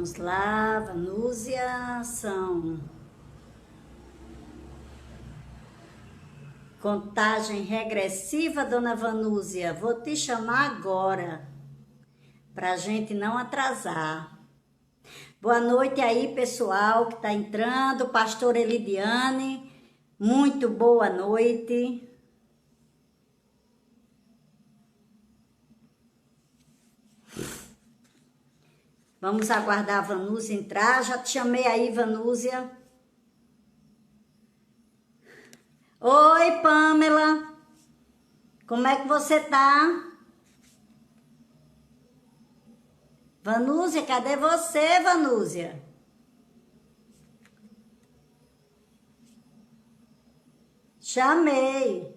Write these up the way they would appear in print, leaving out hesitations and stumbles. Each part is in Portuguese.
Vamos lá, Vanúzia, são contagem regressiva, dona Vanúzia. Vou te chamar agora, para a gente não atrasar. Boa noite aí, pessoal que está entrando, pastor Elidiane, muito boa noite. Vamos aguardar a Vanúzia entrar. Já te chamei aí, Vanúzia. Oi, Pamela. Como é que você tá? Vanúzia, cadê você, Vanúzia? Chamei.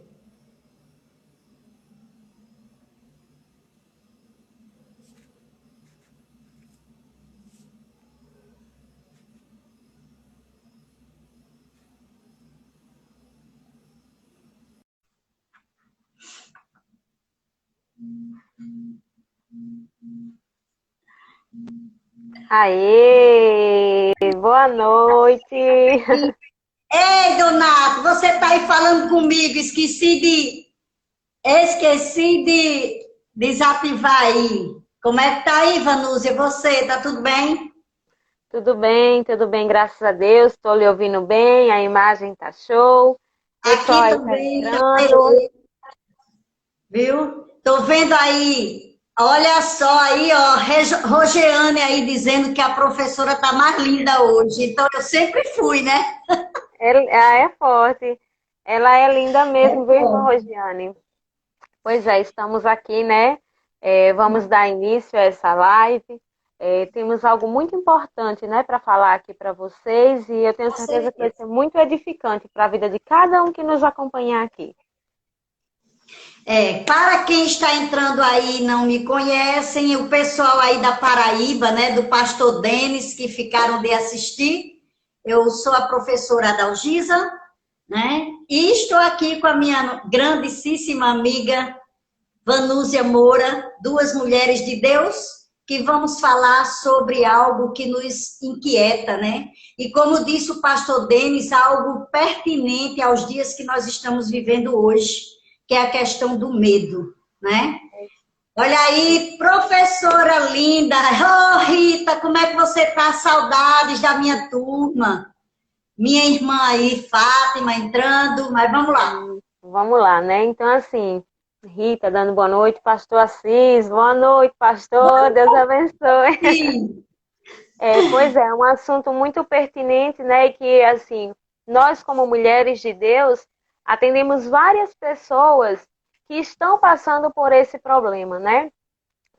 Aê, boa noite. Ei, Donato, você tá aí falando comigo, esqueci de desativar aí. Como é que tá aí, Vanúzia? Você, tá tudo bem? Tudo bem, graças a Deus. Estou lhe ouvindo bem, a imagem tá show. O pessoal Aqui aí tá também, tá entrando. beleza, viu? Tô vendo aí, olha só aí, ó, Rogeane aí dizendo que a professora tá mais linda hoje. Então eu sempre fui, né? Ela é forte. Ela é linda mesmo, viu, irmã Bom, Rosiane? Pois é, estamos aqui, né? Vamos dar início a essa live. Temos algo muito importante, né, para falar aqui para vocês e eu tenho com certeza que vai certeza. ser muito edificante para a vida de cada um que nos acompanhar aqui. Para quem está entrando aí e não me conhecem, o pessoal aí da Paraíba, né, do pastor Denis, que ficaram de assistir, eu sou a professora Adalgisa, né, e estou aqui com a minha grandíssima amiga Vanúzia Moura, duas mulheres de Deus, que vamos falar sobre algo que nos inquieta, né? E como disse o pastor Denis, algo pertinente aos dias que nós estamos vivendo hoje, que é a questão do medo, né? Olha aí, professora linda. Oh, Rita, como é que você tá? Saudades da minha turma. Minha irmã aí, Fátima, entrando, mas vamos lá. Vamos lá, né? Então, assim, Rita dando boa noite, pastor Assis, boa noite, pastor, Deus abençoe. Sim, Pois é, um assunto muito pertinente, né? E que, assim, nós, como mulheres de Deus, atendemos várias pessoas que estão passando por esse problema, né?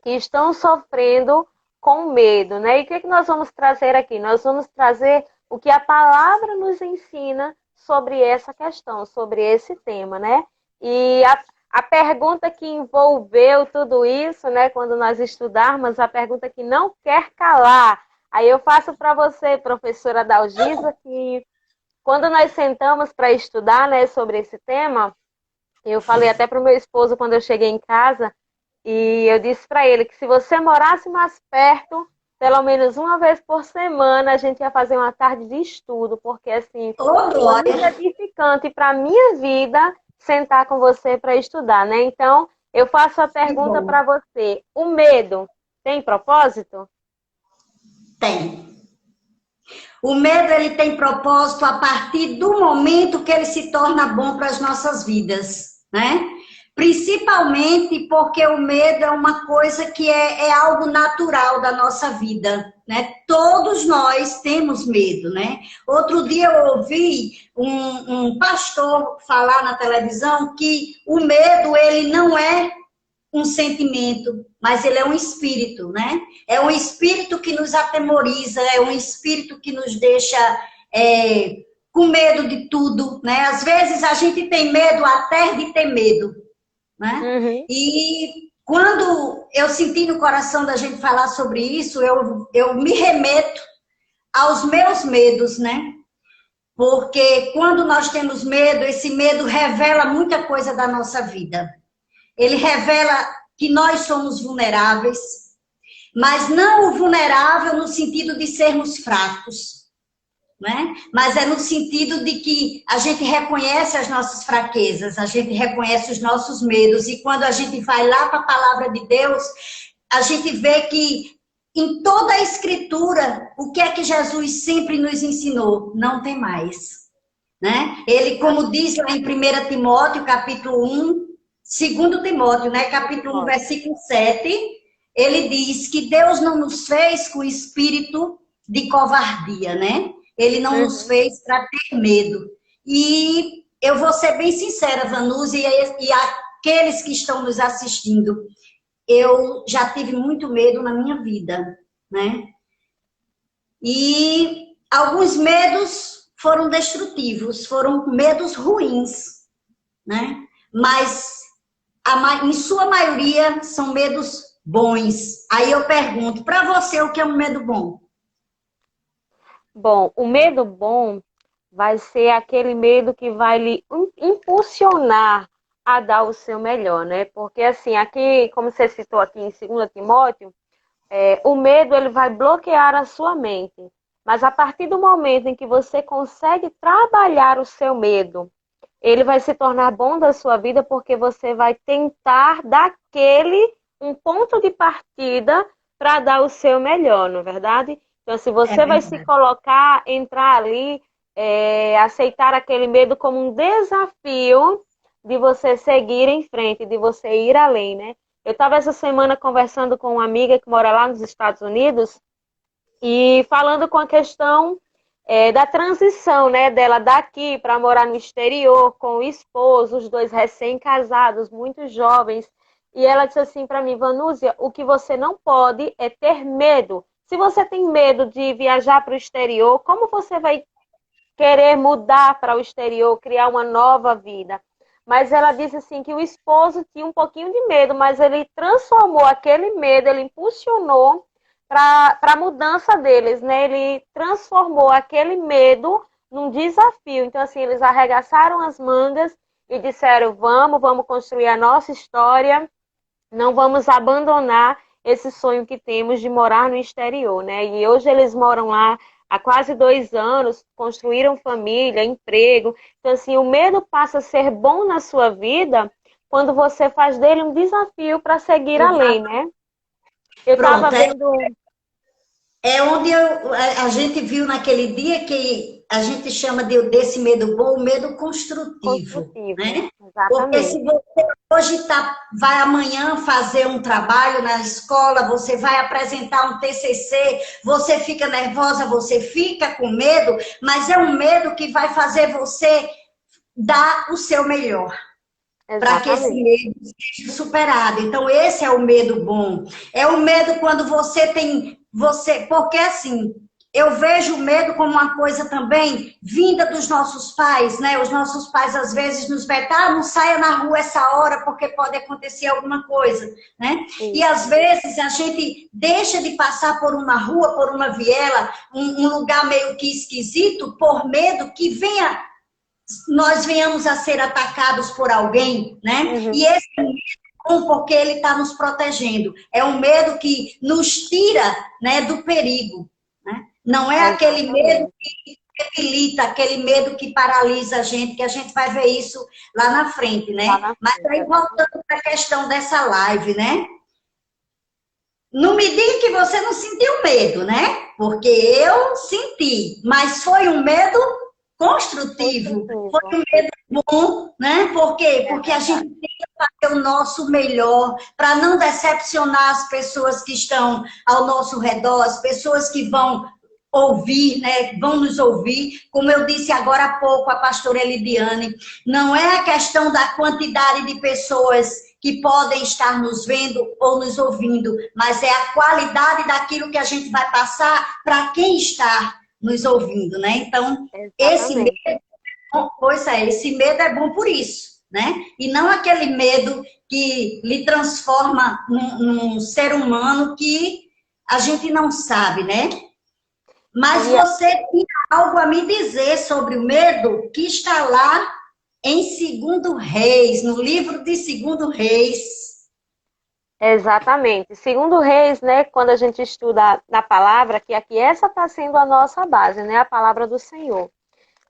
Que estão sofrendo com medo, né? E o que é que nós vamos trazer aqui? Nós vamos trazer o que a palavra nos ensina sobre essa questão, sobre esse tema, né? E a pergunta que envolveu tudo isso, né? Quando nós estudarmos, a pergunta que não quer calar. Aí eu faço para você, professora Dalgisa, que quando nós sentamos para estudar, né, sobre esse tema, eu falei até para o meu esposo quando eu cheguei em casa, e eu disse para ele que se você morasse mais perto, pelo menos uma vez por semana, a gente ia fazer uma tarde de estudo, porque assim, ô foi muito glória. edificante para a minha vida sentar com você para estudar, né? Então, eu faço a Que pergunta bom. para você: o medo tem propósito? Tem. O medo ele tem propósito a partir do momento que ele se torna bom para as nossas vidas, né? Principalmente porque o medo é uma coisa que é algo natural da nossa vida, né? Todos nós temos medo, né? Outro dia eu ouvi um pastor falar na televisão que o medo ele não é um sentimento, mas ele é um espírito, né? É um espírito que nos atemoriza, é um espírito que nos deixa com medo de tudo, né? Às vezes a gente tem medo até de ter medo, né? Uhum. E quando eu senti no coração da gente falar sobre isso, eu me remeto aos meus medos, né? Porque quando nós temos medo, esse medo revela muita coisa da nossa vida. Ele revela que nós somos vulneráveis, mas não o vulnerável no sentido de sermos fracos, né? Mas é no sentido de que a gente reconhece as nossas fraquezas, a gente reconhece os nossos medos, e quando a gente vai lá para a palavra de Deus, a gente vê que em toda a Escritura, o que é que Jesus sempre nos ensinou? Não tem mais, né? Ele, como diz lá em 1 Timóteo, capítulo 1, 2 Timóteo, né? Capítulo 1, versículo 7, ele diz que Deus não nos fez com espírito de covardia, né? Ele não nos fez para ter medo. E eu vou ser bem sincera, Vanusa, e aqueles que estão nos assistindo, eu já tive muito medo na minha vida, né? E alguns medos foram destrutivos, foram medos ruins, né? Mas em sua maioria são medos bons. Aí eu pergunto, para você, o que é um medo bom? Bom, o medo bom vai ser aquele medo que vai lhe impulsionar a dar o seu melhor, né? Porque assim, aqui, como você citou aqui em 2 Timóteo, o medo ele vai bloquear a sua mente. Mas a partir do momento em que você consegue trabalhar o seu medo, ele vai se tornar bom da sua vida porque você vai tentar daquele um ponto de partida para dar o seu melhor, não é verdade? Então, se você vai se colocar, entrar ali, aceitar aquele medo como um desafio de você seguir em frente, de você ir além, né? Eu estava essa semana conversando com uma amiga que mora lá nos Estados Unidos e falando com a questão da transição, né, dela daqui para morar no exterior com o esposo, os dois recém-casados, muito jovens. E ela disse assim para mim, Vanúzia, o que você não pode é ter medo. Se você tem medo de viajar para o exterior, como você vai querer mudar para o exterior, criar uma nova vida? Mas ela disse assim que o esposo tinha um pouquinho de medo, mas ele transformou aquele medo, ele impulsionou para a mudança deles, né? Ele transformou aquele medo num desafio. Então, assim, eles arregaçaram as mangas e disseram, vamos construir a nossa história, não vamos abandonar esse sonho que temos de morar no exterior, né? E hoje eles moram lá há quase 2 anos, construíram família, emprego. Então, assim, o medo passa a ser bom na sua vida quando você faz dele um desafio para seguir além, né? Eu estava vendo... É onde a gente viu naquele dia que a gente chama desse medo bom, o medo construtivo, né? Exatamente. Porque se você hoje vai amanhã fazer um trabalho na escola, você vai apresentar um TCC, você fica nervosa, você fica com medo, mas é um medo que vai fazer você dar o seu melhor. Para que esse medo seja superado. Então, esse é o medo bom. É o medo quando você tem... porque, assim, eu vejo o medo como uma coisa também vinda dos nossos pais, né? Os nossos pais, às vezes, nos vetam, não saia na rua essa hora porque pode acontecer alguma coisa, né? Sim. E, às vezes, a gente deixa de passar por uma rua, por uma viela, um lugar meio que esquisito, por medo que nós venhamos a ser atacados por alguém, né? E esse medo é bom porque ele está nos protegendo. É um medo que nos tira, né, do perigo, né? Não é aquele medo que debilita, aquele medo que paralisa a gente, que a gente vai ver isso lá na frente, né? Mas aí voltando para a questão dessa live, né? Não me diga que você não sentiu medo, né? Porque eu senti, mas foi um medo construtivo, foi um medo bom, né? Por quê? Porque a gente tem que fazer o nosso melhor para não decepcionar as pessoas que estão ao nosso redor, as pessoas que vão ouvir, né? Vão nos ouvir. Como eu disse agora há pouco, a pastora Elidiane, não é a questão da quantidade de pessoas que podem estar nos vendo ou nos ouvindo, mas é a qualidade daquilo que a gente vai passar para quem está nos ouvindo, né? Então, esse medo é bom por isso, né? E não aquele medo que lhe transforma num ser humano que a gente não sabe, né? Mas você tinha algo a me dizer sobre o medo que está lá em 2 Reis, no livro de 2 Reis. Exatamente. Segundo Reis, né, quando a gente estuda na palavra, que aqui essa está sendo a nossa base, né, a palavra do Senhor.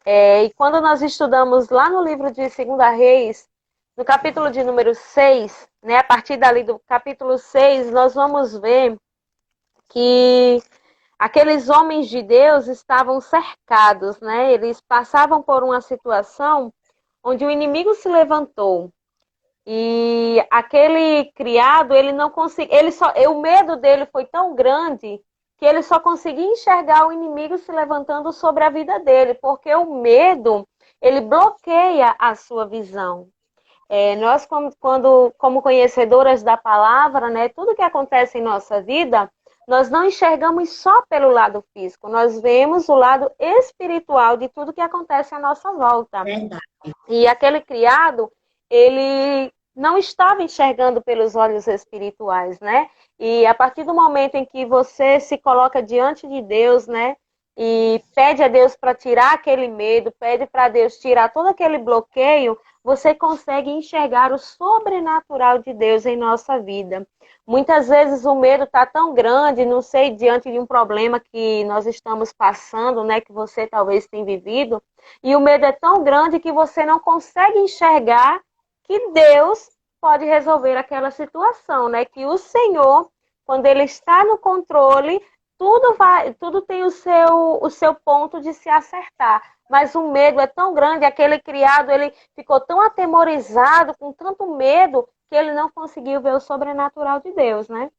E quando nós estudamos lá no livro de Segunda Reis, no capítulo de número 6, né, a partir dali do capítulo 6, nós vamos ver que aqueles homens de Deus estavam cercados, né? Eles passavam por uma situação onde o inimigo se levantou. E aquele criado, ele não conseguia, o medo dele foi tão grande que ele só conseguia enxergar o inimigo se levantando sobre a vida dele, porque o medo, ele bloqueia a sua visão. Nós, como conhecedoras da palavra, né, tudo que acontece em nossa vida, nós não enxergamos só pelo lado físico, nós vemos o lado espiritual de tudo que acontece à nossa volta. Verdade. E aquele criado, ele não estava enxergando pelos olhos espirituais, né? E a partir do momento em que você se coloca diante de Deus, né? E pede a Deus para tirar aquele medo, pede para Deus tirar todo aquele bloqueio, você consegue enxergar o sobrenatural de Deus em nossa vida. Muitas vezes o medo está tão grande, não sei, diante de um problema que nós estamos passando, né? Que você talvez tenha vivido, e o medo é tão grande que você não consegue enxergar que Deus pode resolver aquela situação, né? Que o Senhor, quando Ele está no controle, tudo tem o seu ponto de se acertar. Mas o medo é tão grande, aquele criado, ele ficou tão atemorizado, com tanto medo, que ele não conseguiu ver o sobrenatural de Deus, né?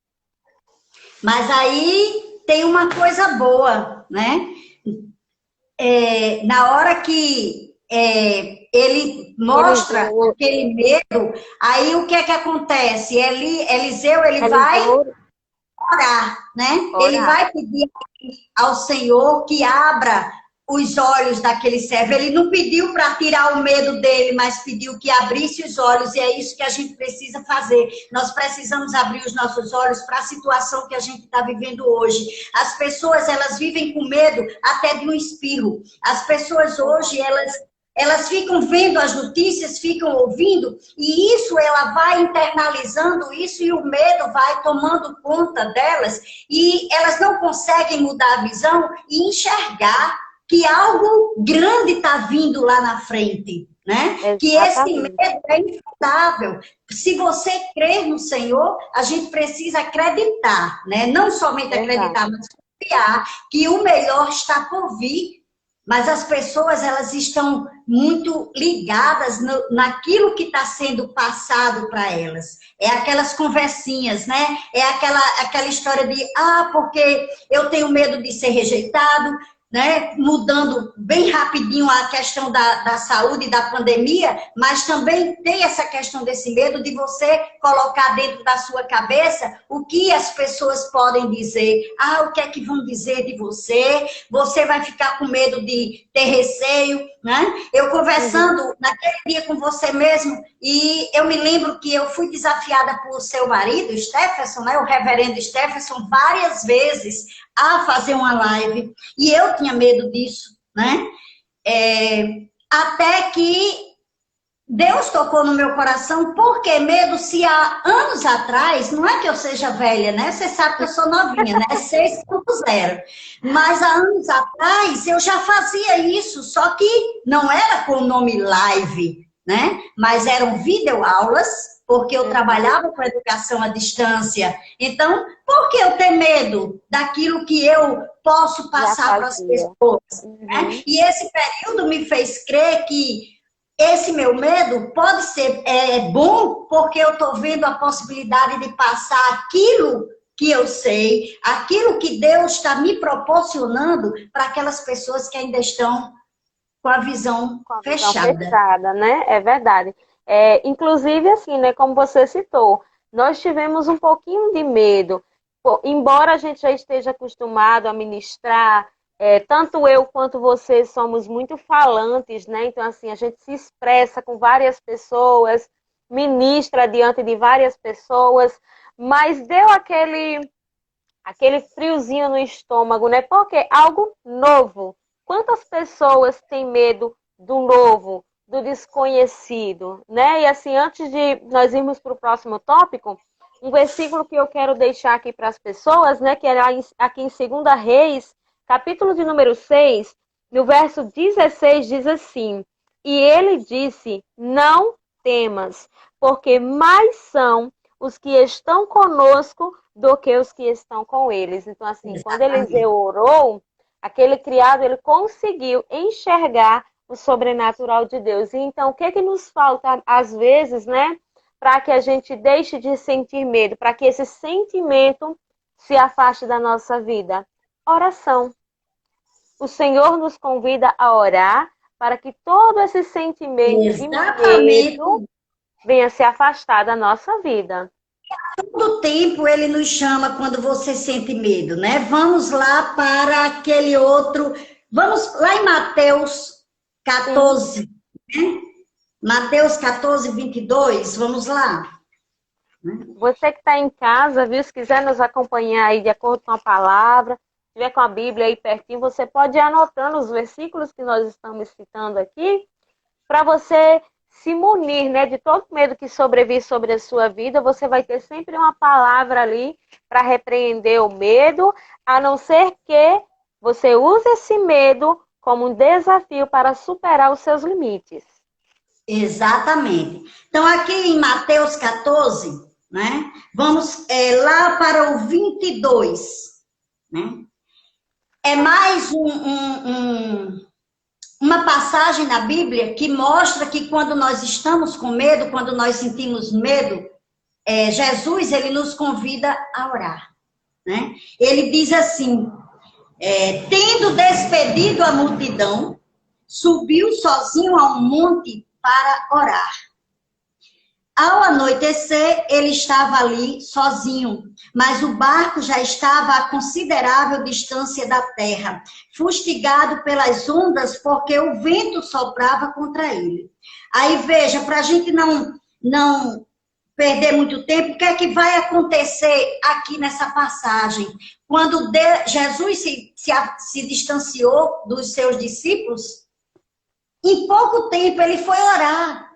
Mas aí tem uma coisa boa, né? Na hora que ele mostra aquele medo, aí o que é que acontece? Eliseu, ele vai orar, né? Ele vai pedir ao Senhor que abra os olhos daquele servo. Ele não pediu para tirar o medo dele, mas pediu que abrisse os olhos, e é isso que a gente precisa fazer. Nós precisamos abrir os nossos olhos para a situação que a gente está vivendo hoje. As pessoas, elas vivem com medo até de um espirro. As pessoas hoje, elas ficam vendo as notícias, ficam ouvindo, e isso ela vai internalizando isso, e o medo vai tomando conta delas, e elas não conseguem mudar a visão e enxergar que algo grande está vindo lá na frente, né? Exatamente. Que esse medo é infundável. Se você crer no Senhor, a gente precisa acreditar, né? Não somente acreditar, mas confiar que o melhor está por vir. Mas as pessoas, elas estão muito ligadas naquilo que está sendo passado para elas. É aquelas conversinhas, né? É aquela história de, porque eu tenho medo de ser rejeitado, né? Mudando bem rapidinho a questão da saúde e da pandemia, mas também tem essa questão desse medo de você colocar dentro da sua cabeça o que as pessoas podem dizer. O que é que vão dizer de você? Você vai ficar com medo de ter receio, né? Eu conversando naquele dia com você mesmo, e eu me lembro que eu fui desafiada por seu marido, Stephenson, né? O reverendo Stephenson, várias vezes a fazer uma live, e eu tinha medo disso, né? Até que Deus tocou no meu coração. Por que medo? Se há anos atrás, não é que eu seja velha, né? Você sabe que eu sou novinha, né? 6.0. Mas há anos atrás eu já fazia isso, só que não era com o nome live, né? Mas eram videoaulas, porque eu trabalhava com educação à distância. Então, por que eu ter medo daquilo que eu posso passar para as pessoas? Né? E esse período me fez crer que esse meu medo pode ser bom, porque eu estou vendo a possibilidade de passar aquilo que eu sei, aquilo que Deus está me proporcionando para aquelas pessoas que ainda estão com a visão fechada, né? É verdade. Inclusive, assim, né, como você citou, nós tivemos um pouquinho de medo. Embora a gente já esteja acostumado a ministrar, tanto eu quanto você somos muito falantes, né? Então, assim, a gente se expressa com várias pessoas, ministra diante de várias pessoas, mas deu aquele friozinho no estômago, né? Porque algo novo. Quantas pessoas têm medo do novo, do desconhecido, né? E assim, antes de nós irmos para o próximo tópico, um versículo que eu quero deixar aqui para as pessoas, né, que é aqui em 2 Reis, capítulo de número 6, no verso 16, diz assim: E ele disse, não temas, porque mais são os que estão conosco do que os que estão com eles. Então, assim, quando Eliseu orou, aquele criado, ele conseguiu enxergar o sobrenatural de Deus. E então, o que que nos falta, às vezes, né, para que a gente deixe de sentir medo, para que esse sentimento se afaste da nossa vida? Oração. O Senhor nos convida a orar para que todo esse sentimento de Exatamente. medo venha se afastar da nossa vida. Todo tempo ele nos chama quando você sente medo, né? Vamos lá para aquele outro. Vamos lá em Mateus 14, né? Mateus 14, 22. Vamos lá. Você que está em casa, viu? Se quiser nos acompanhar aí de acordo com a palavra, se tiver com a Bíblia aí pertinho, você pode ir anotando os versículos que nós estamos citando aqui, para você se munir, né, de todo medo que sobrevir sobre a sua vida. Você vai ter sempre uma palavra ali para repreender o medo, a não ser que você use esse medo como um desafio para superar os seus limites. Exatamente. Então, aqui em Mateus 14, né? Vamos lá para o 22, né? É mais uma passagem na Bíblia que mostra que quando nós estamos com medo, quando nós sentimos medo, Jesus, ele nos convida a orar, né? Ele diz assim, tendo despedido a multidão, subiu sozinho a um monte para orar. Ao anoitecer, ele estava ali sozinho, mas o barco já estava a considerável distância da terra, fustigado pelas ondas, porque o vento soprava contra ele. Aí veja, para a gente não perder muito tempo, o que é que vai acontecer aqui nessa passagem? Quando Jesus se distanciou dos seus discípulos, em pouco tempo ele foi orar.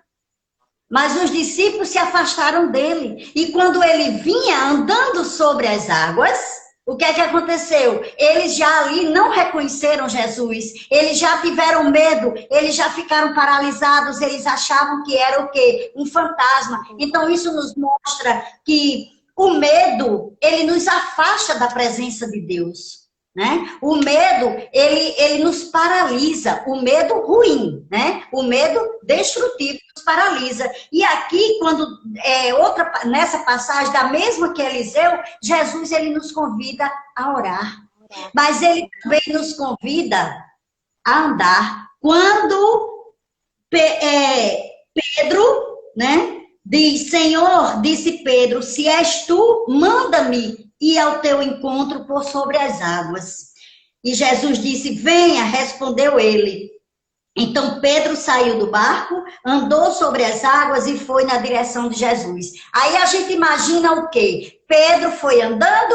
Mas os discípulos se afastaram dele. E quando ele vinha andando sobre as águas, o que é que aconteceu? Eles já ali não reconheceram Jesus. Eles já tiveram medo. Eles já ficaram paralisados. Eles achavam que era o quê? Um fantasma. Então isso nos mostra que o medo, ele nos afasta da presença de Deus. Né? O medo, ele nos paralisa, o medo ruim, né? O medo destrutivo nos paralisa. E aqui, nessa passagem, da mesma que Eliseu, Jesus, ele nos convida a orar. Mas ele também nos convida a andar. Quando Pedro, né, diz, Senhor, disse Pedro, se és tu, manda-me ir ao teu encontro por sobre as águas. E Jesus disse, venha, respondeu ele. Então Pedro saiu do barco, andou sobre as águas e foi na direção de Jesus. Aí a gente imagina o quê? Pedro foi andando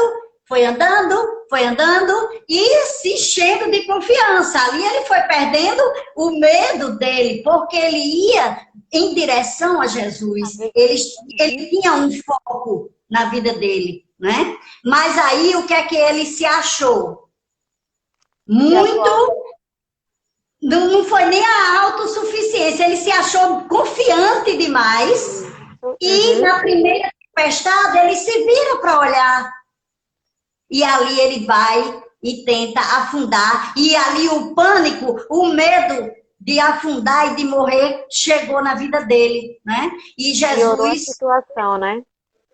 e se enchendo de confiança. Ali ele foi perdendo o medo dele, porque ele ia em direção a Jesus. Ele tinha um foco na vida dele, né? Mas aí o que é que ele se achou? Muito... Não foi nem a autossuficiência, ele se achou confiante demais. E na primeira tempestade ele se vira para olhar. E ali ele vai e tenta afundar. E ali o pânico, o medo de afundar e de morrer chegou na vida dele, né? E Jesus... Piorou a situação, né?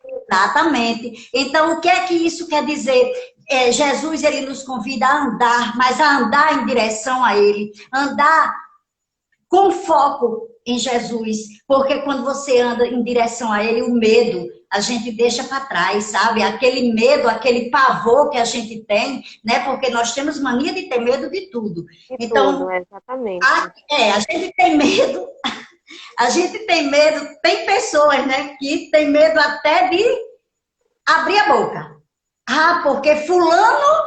Exatamente. Então, o que é que isso quer dizer? Jesus, ele nos convida a andar, mas a andar em direção a ele. Andar com foco em Jesus. Porque quando você anda em direção a ele, o medo a gente deixa para trás, sabe? Aquele medo, aquele pavor que a gente tem, né? Porque nós temos mania de ter medo de tudo. Então, tudo, exatamente. A gente tem medo... A gente tem medo, tem pessoas, né, que tem medo até de abrir a boca. Ah, porque fulano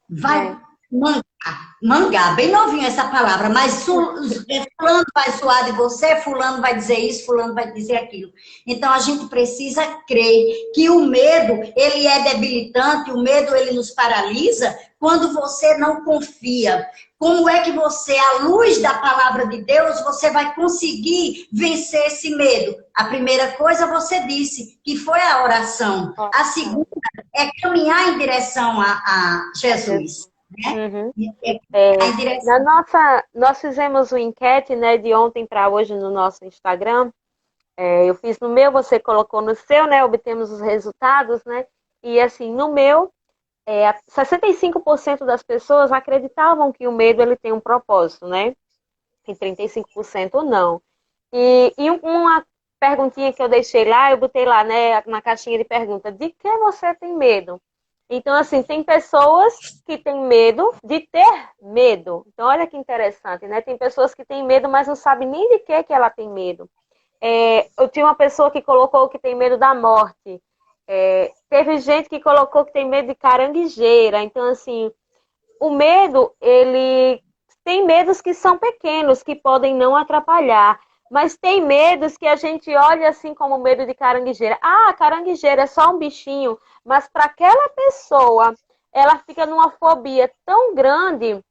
vai mancar. Mangar, bem novinho essa palavra, mas fulano vai zoar de você, fulano vai dizer isso, fulano vai dizer aquilo. Então a gente precisa crer que o medo, ele é debilitante, o medo ele nos paralisa quando você não confia. Como é que você, à luz da palavra de Deus, você vai conseguir vencer esse medo? A primeira coisa você disse, que foi a oração. A segunda é caminhar em direção a Jesus. Né? Uhum. Em direção... Nós fizemos uma enquete, né, de ontem para hoje no nosso Instagram. Eu fiz no meu, você colocou no seu, né? Obtemos os resultados, né? E assim, no meu, 65% das pessoas acreditavam que o medo ele tem um propósito, né? E 35% não. E uma perguntinha que eu deixei lá, eu botei lá, né, na caixinha de pergunta, de que você tem medo? Então, assim, tem pessoas que têm medo de ter medo. Então, olha que interessante, né? Tem pessoas que têm medo, mas não sabem nem de que ela tem medo. Eu tinha uma pessoa que colocou que tem medo da morte. Teve gente que colocou que tem medo de caranguejeira. Então, assim, o medo, ele tem medos que são pequenos, que podem não atrapalhar. Mas tem medos que a gente olha assim como medo de caranguejeira. Ah, caranguejeira é só um bichinho. Mas para aquela pessoa, ela fica numa fobia tão grande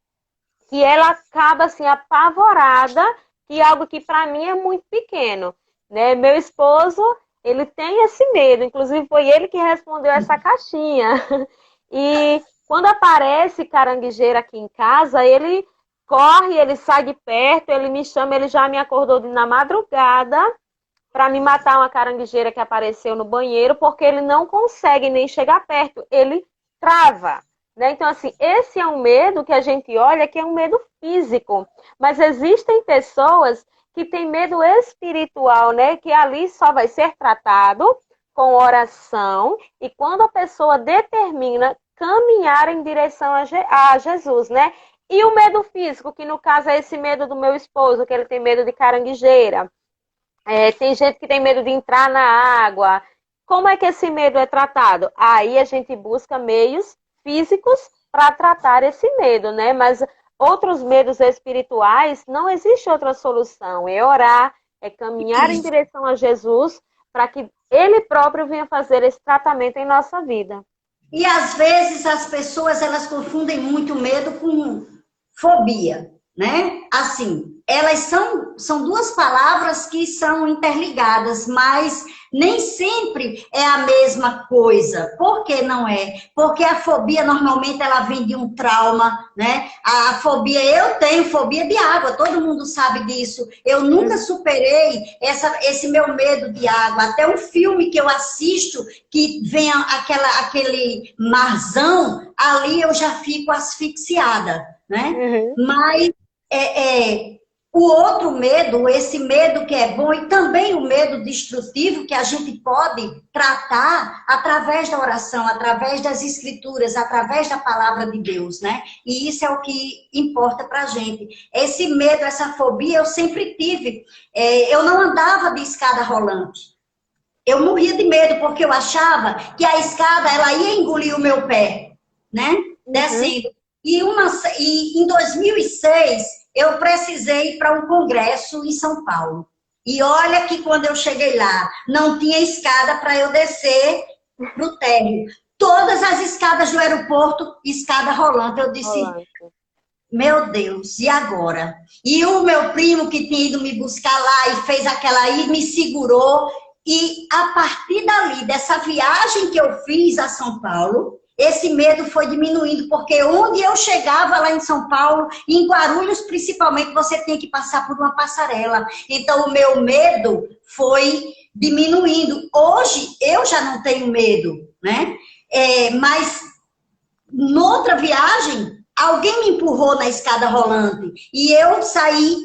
que ela acaba assim apavorada, que é algo que para mim é muito pequeno, né? Meu esposo, ele tem esse medo, inclusive foi ele que respondeu essa caixinha. E quando aparece caranguejeira aqui em casa, ele corre, ele sai de perto, ele me chama, ele já me acordou na madrugada para me matar uma caranguejeira que apareceu no banheiro, porque ele não consegue nem chegar perto, ele trava. Né? Então, assim, esse é um medo que a gente olha que é um medo físico. Mas existem pessoas que têm medo espiritual, né? Que ali só vai ser tratado com oração e quando a pessoa determina caminhar em direção a Jesus, né? E o medo físico, que no caso é esse medo do meu esposo, que ele tem medo de caranguejeira. Tem gente que tem medo de entrar na água. Como é que esse medo é tratado? Aí a gente busca meios físicos para tratar esse medo, né? Mas outros medos espirituais, não existe outra solução. É orar, é caminhar em direção a Jesus para que Ele próprio venha fazer esse tratamento em nossa vida. E às vezes as pessoas, elas confundem muito medo com fobia, né? Assim, elas são duas palavras que são interligadas, mas nem sempre é a mesma coisa. Por que não é? Porque a fobia, normalmente, ela vem de um trauma, né? A fobia, eu tenho fobia de água, todo mundo sabe disso. Eu nunca superei esse meu medo de água. Até um filme que eu assisto, que vem aquele marzão, ali eu já fico asfixiada, né? Uhum. Mas o outro medo, esse medo que é bom, e também o medo destrutivo, que a gente pode tratar através da oração, através das escrituras, através da palavra de Deus, né? E isso é o que importa pra gente. Esse medo, essa fobia, eu sempre tive. Eu não andava de escada rolante. Eu morria de medo, porque eu achava que a escada, ela ia engolir o meu pé, né? Descendo. E em 2006, eu precisei ir para um congresso em São Paulo. E olha que quando eu cheguei lá, não tinha escada para eu descer para o térreo. Todas as escadas do aeroporto, escada rolante. Eu disse, meu Deus, e agora? E o meu primo que tinha ido me buscar lá e fez aquela aí, me segurou. E a partir dali, dessa viagem que eu fiz a São Paulo, esse medo foi diminuindo, porque onde eu chegava lá em São Paulo, em Guarulhos principalmente, você tinha que passar por uma passarela. Então o meu medo foi diminuindo. Hoje eu já não tenho medo, né? Mas noutra viagem, alguém me empurrou na escada rolante e eu saí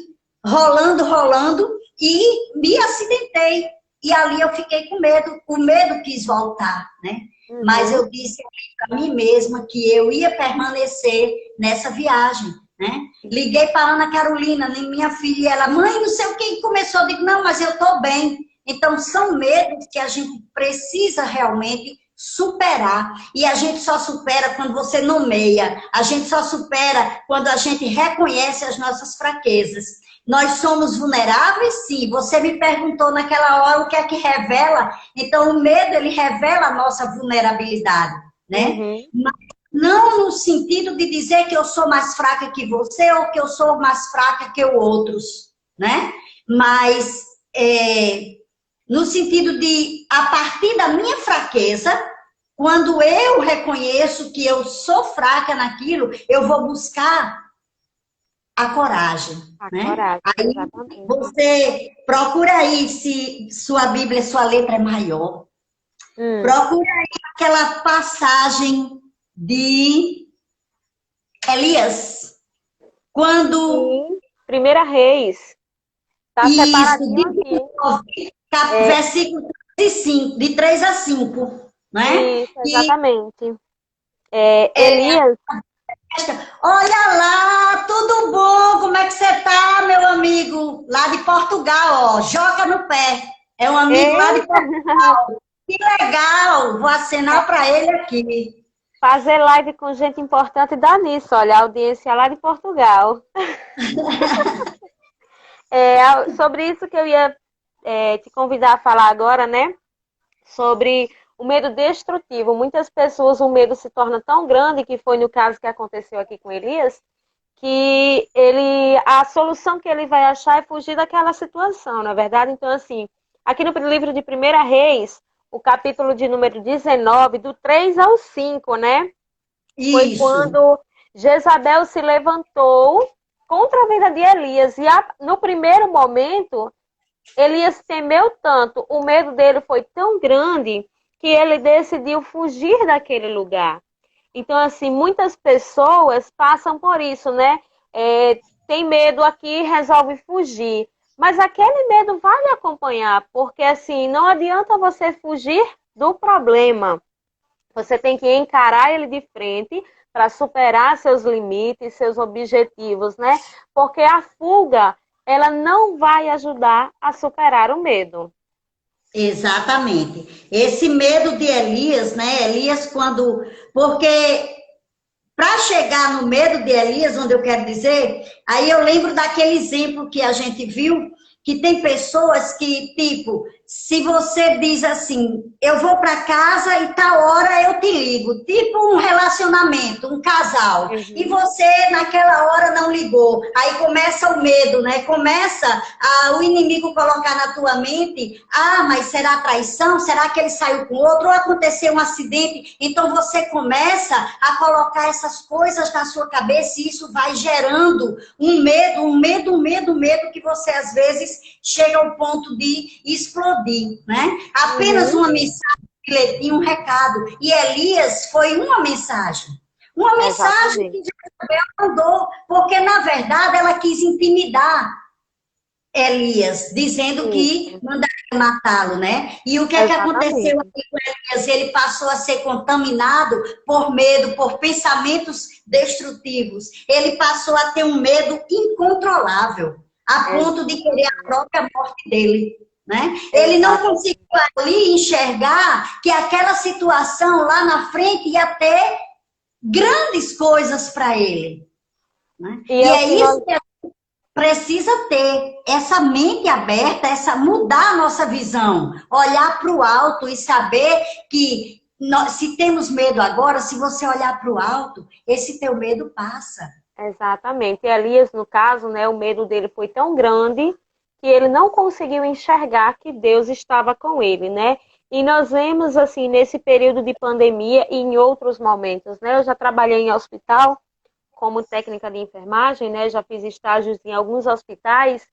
rolando e me acidentei. E ali eu fiquei com medo, o medo quis voltar, né? Mas eu disse para mim mesma que eu ia permanecer nessa viagem, né? Liguei para Ana Carolina, minha filha, e ela, mãe, não sei o que, começou, eu digo, não, mas eu estou bem. Então, são medos que a gente precisa realmente superar. E a gente só supera quando você nomeia. A gente só supera quando a gente reconhece as nossas fraquezas. Nós somos vulneráveis, sim. Você me perguntou naquela hora o que é que revela. Então, o medo, ele revela a nossa vulnerabilidade, né? Uhum. Mas não no sentido de dizer que eu sou mais fraca que você ou que eu sou mais fraca que outros, né? Mas no sentido de, a partir da minha fraqueza, quando eu reconheço que eu sou fraca naquilo, eu vou buscar a coragem, A né? coragem, Aí exatamente. você procura aí se sua Bíblia, sua letra é maior. Procura aí aquela passagem de Elias, quando Sim, Primeira Reis. Tá isso, separadinho aqui. versículo 5, de 3 a 5, né? Isso, E exatamente. Elias, olha lá, tudo bom? Como é que você tá, meu amigo? Lá de Portugal, ó, joca no pé. É um amigo lá de eita, Portugal. Que legal! Vou acenar para ele aqui. fazer live com gente importante dá nisso, olha, a audiência lá de Portugal. Sobre isso que eu ia te convidar a falar agora, né? Sobre o medo destrutivo. Muitas pessoas, o medo se torna tão grande, que foi no caso que aconteceu aqui com Elias, que a solução que ele vai achar é fugir daquela situação, na verdade. Então, assim, aqui no livro de Primeira Reis, o capítulo de número 19, do 3 ao 5, né? Foi Isso, quando Jezabel se levantou contra a vida de Elias. E no primeiro momento, Elias temeu tanto, o medo dele foi tão grande, que ele decidiu fugir daquele lugar. Então, assim, muitas pessoas passam por isso, né? Tem medo aqui, resolve fugir. Mas aquele medo vai lhe acompanhar, porque, assim, não adianta você fugir do problema. Você tem que encarar ele de frente para superar seus limites, seus objetivos, né? Porque a fuga, ela não vai ajudar a superar o medo. exatamente. Esse medo de Elias, né? Elias, quando. Porque para chegar no medo de Elias, onde eu quero dizer, aí eu lembro daquele exemplo que a gente viu, que tem pessoas que, tipo, se você diz assim, eu vou para casa e tal hora eu te ligo, tipo um relacionamento, um casal, e Uhum. você naquela hora não ligou, aí começa o medo, né? Começa o inimigo colocar na tua mente, mas será traição? Será que ele saiu com outro? Ou aconteceu um acidente? Então você começa a colocar essas coisas na sua cabeça e isso vai gerando um medo que você às vezes chega ao ponto de explodir, né? Apenas Uhum. uma mensagem, um bilhetinho, um recado. E Elias foi uma mensagem. Uma mensagem que Exatamente. Jezabel mandou, porque na verdade ela quis intimidar Elias, dizendo que Isso. mandaria matá-lo, né? E o que é que aconteceu Exatamente. aqui com Elias? Ele passou a ser contaminado por medo, por pensamentos destrutivos. Ele passou a ter um medo incontrolável, a ponto de querer a Exatamente. própria morte dele, né? Ele não Exatamente. conseguiu ali enxergar que aquela situação lá na frente ia ter grandes coisas para ele, né? E E é o é que isso nós. que precisa ter essa mente aberta, mudar a nossa visão, olhar para o alto e saber que se temos medo agora, se você olhar para o alto, esse teu medo passa. Exatamente. Elias, no caso, né, o medo dele foi tão grande que ele não conseguiu enxergar que Deus estava com ele, né? E nós vemos, assim, nesse período de pandemia e em outros momentos, né? Eu já trabalhei em hospital como técnica de enfermagem, né? Já fiz estágios em alguns hospitais